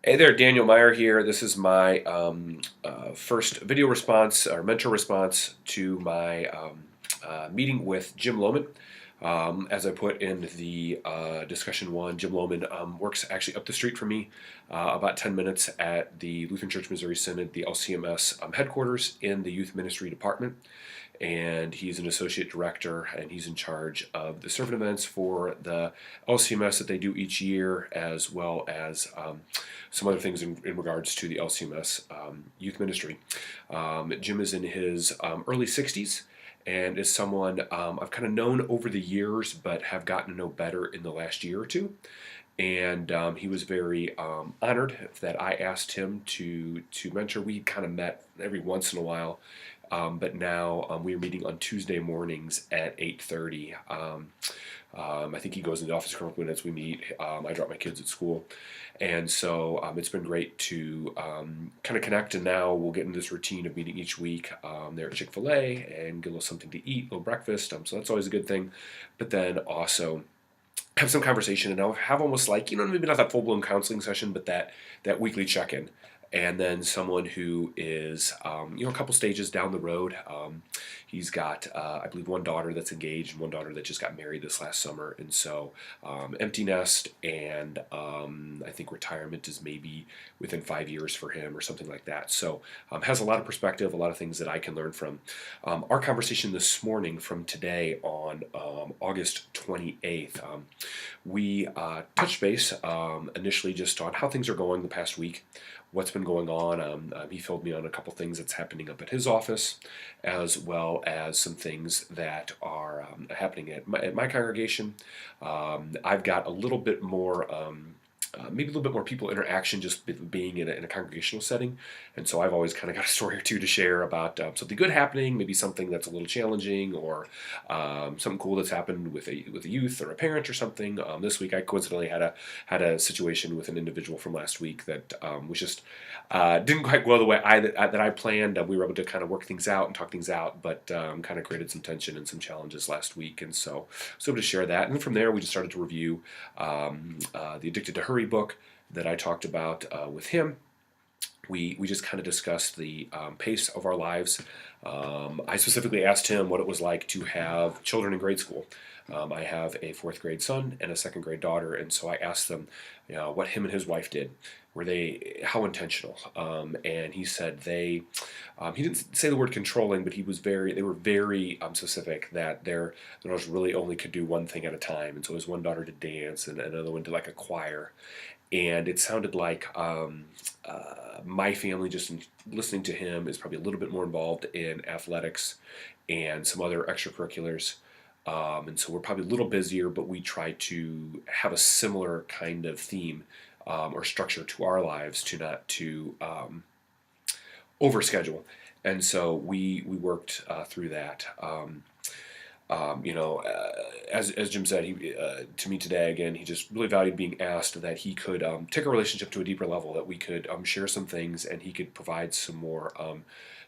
Hey there, Daniel Meyer here. This is my first video response or mentor response to my meeting with Jim Lohman. As I put in the discussion one, Jim Lohman works actually up the street from me, about 10 minutes at the Lutheran Church Missouri Synod, the LCMS headquarters in the Youth Ministry Department. And he's an associate director, and he's in charge of the servant events for the LCMS that they do each year, as well as some other things in regards to the LCMS youth ministry. Jim is in his early 60s and is someone I've kind of known over the years, but have gotten to know better in the last year or two. And he was very honored that I asked him to mentor. We kind of met every once in a while, but now we are meeting on Tuesday mornings at 8:30. I think he goes into the office a couple minutes. We meet. I drop my kids at school, and so it's been great to kind of connect. And now we'll get into this routine of meeting each week there at Chick-fil-A and get a little something to eat, a little breakfast. So that's always a good thing. But then also have some conversation, and I'll have almost like, maybe not that full-blown counseling session, but that weekly check-in. And then someone who is, a couple stages down the road. He's got, I believe, one daughter that's engaged and one daughter that just got married this last summer. And so empty nest, and I think retirement is maybe within 5 years for him or something like that. So has a lot of perspective, a lot of things that I can learn from. Our conversation this morning from today on August 28th, we touched base initially just on how things are going the past week, what's been going on. He filled me on a couple things that's happening up at his office, as well as some things that are happening at my congregation. I've got a little bit more, maybe a little bit more people interaction just being in a congregational setting. And so I've always kind of got a story or two to share about something good happening, maybe something that's a little challenging, or something cool that's happened with a youth or a parent or something. This week I coincidentally had a situation with an individual from last week that was just didn't quite go the way that I planned. We were able to kind of work things out and talk things out, but kind of created some tension and some challenges last week. And so able to share that. And then from there we just started to review the Addicted to Hurry book that I talked about with him. We just kind of discussed the pace of our lives. I specifically asked him what it was like to have children in grade school. I have a fourth grade son and a second grade daughter, and so I asked them, what him and his wife did. Were they how intentional? And he said he didn't say the word controlling, but they were very specific that their daughters really only could do one thing at a time. And so his one daughter did dance, and another one did like a choir. And it sounded like my family, just in listening to him, is probably a little bit more involved in athletics and some other extracurriculars. And so we're probably a little busier, but we try to have a similar kind of theme or structure to our lives to not to overschedule. And so we worked through that. As Jim said, to me today, again, he just really valued being asked that he could take a relationship to a deeper level, that we could share some things, and he could provide some more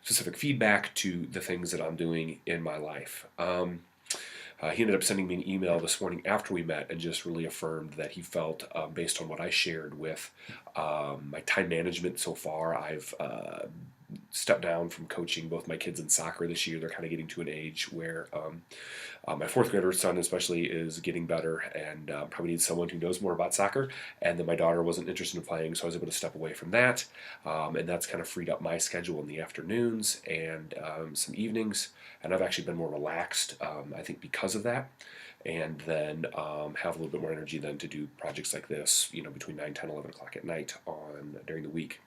specific feedback to the things that I'm doing in my life. He ended up sending me an email this morning after we met and just really affirmed that he felt, based on what I shared with my time management so far, I've stepped down from coaching both my kids in soccer this year. They're kind of getting to an age where my fourth grader son especially is getting better and probably needs someone who knows more about soccer. And then my daughter wasn't interested in playing, so I was able to step away from that. And that's kind of freed up my schedule in the afternoons and some evenings. And I've actually been more relaxed, I think, because of that. And then have a little bit more energy then to do projects like this, between 9, 10, 11 o'clock at night during the week.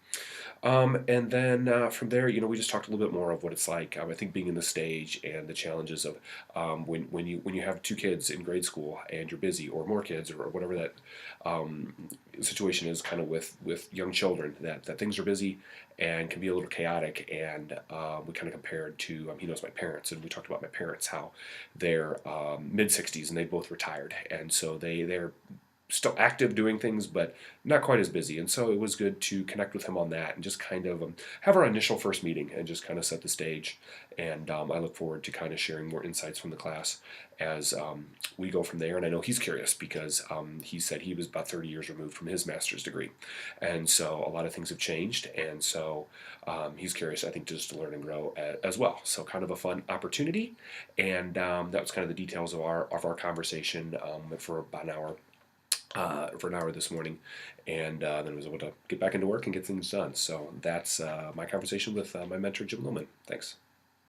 And then from there, we just talked a little bit more of what it's like. I think being in the stage and the challenges of when you have two kids in grade school and you're busy, or more kids, or whatever that situation is, kind of with young children, that things are busy and can be a little chaotic. And we kind of compared to he knows my parents, and we talked about my parents, how they're mid 60s and they both retired, and so they're still active doing things, but not quite as busy. And so it was good to connect with him on that and just kind of have our initial first meeting and just kind of set the stage. And I look forward to kind of sharing more insights from the class as we go from there. And I know he's curious because he said he was about 30 years removed from his master's degree. And so a lot of things have changed. And so he's curious, I think, just to learn and grow as well. So kind of a fun opportunity. And that was kind of the details of our conversation for about an hour. For an hour this morning, and then I was able to get back into work and get things done. So that's my conversation with my mentor, Jim Lohman. Thanks.